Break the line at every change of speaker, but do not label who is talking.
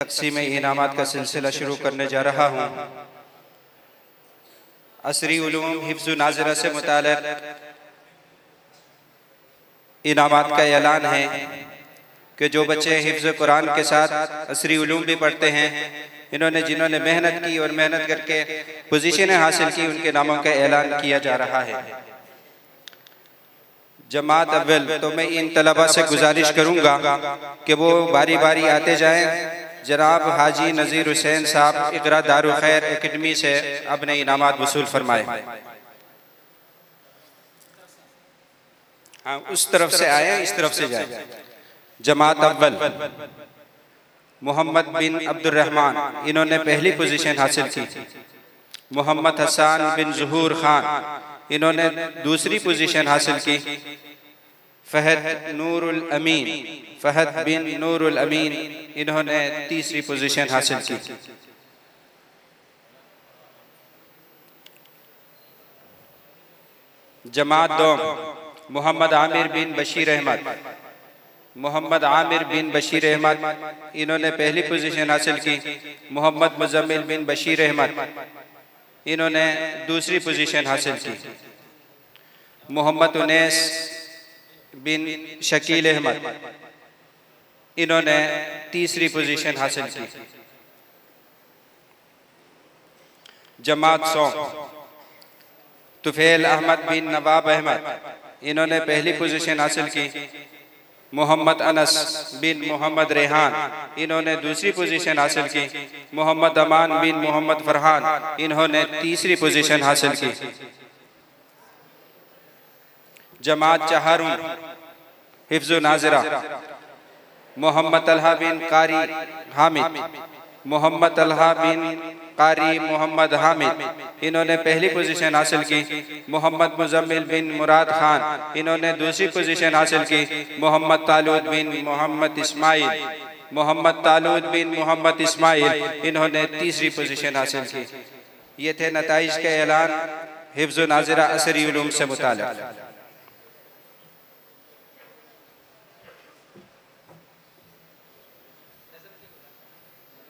तक़सीम इनामात का सिलसिला शुरू करने जा रहा हूँ। असरी उलूम हिफ्ज़ नाज़िरा से मुताल्लिक़ इनामात का ऐलान है कि जो बच्चे हिफ्ज़ कुरान के साथ असरी उलूम भी पढ़ते हैं, जिन्होंने मेहनत की और मेहनत करके पोजीशनें हासिल की, उनके नामों का ऐलान किया जा रहा है। जमात अव्वल, तो मैं इन तलबा से गुजारिश करूँगा कि वो बारी बारी आते जाएँ। जनाब हाजी नज़ीर हुसैन साहब इक़रा दारुल खैर एकेडमी से अपने इनामात वसूल फरमाए। हाँ, उस तरफ से आए, इस तरफ से जाए। जमात अव्वल मोहम्मद बिन अब्दुर्रहमान, इन्होंने पहली पोजीशन हासिल की। मोहम्मद हसन बिन ज़ुहूर खान, इन्होंने दूसरी पोजीशन हासिल की। फहद नूरुल अमीन, फहद बिन नूरुल अमीन, इन्होंने तीसरी पोजीशन हासिल की। जमात दोम मोहम्मद आमिर बिन बशीर अहमद, मोहम्मद आमिर बिन बशीर अहमद, इन्होंने पहली पोजीशन हासिल की। मोहम्मद मुजम्मिल बिन बशीर अहमद, इन्होंने दूसरी पोजीशन हासिल की। मोहम्मद उनैस बिन शकील अहमद, इन्होंने तीसरी पोजीशन हासिल की। जमात सौ तुफैल अहमद बिन नवाब अहमद, इन्होंने पहली पोजीशन हासिल की। मोहम्मद अनस बिन मोहम्मद रेहान, इन्होंने दूसरी पोजीशन हासिल की। मोहम्मद अमान बिन मोहम्मद फरहान, इन्होंने तीसरी पोजीशन हासिल की। जमात चहारून हिफ्ज़ नाज़िरा मोहम्मद तलहा बिन कारी हामिद, मोहम्मद तलहा बिन कारी मोहम्मद हामिद, इन्होंने पहली पोजीशन हासिल की। मोहम्मद मुजम्मिल बिन मुराद खान, इन्होंने दूसरी पोजीशन हासिल की। मोहम्मद तालूद बिन मोहम्मद इस्माइल, मोहम्मद तालूद बिन मोहम्मद इस्माइल, इन्होंने तीसरी पोजीशन हासिल की। ये थे नताइज का ऐलान हिफ्ज़ नाज़िरा असरी उलूम से मुताल्लिक़।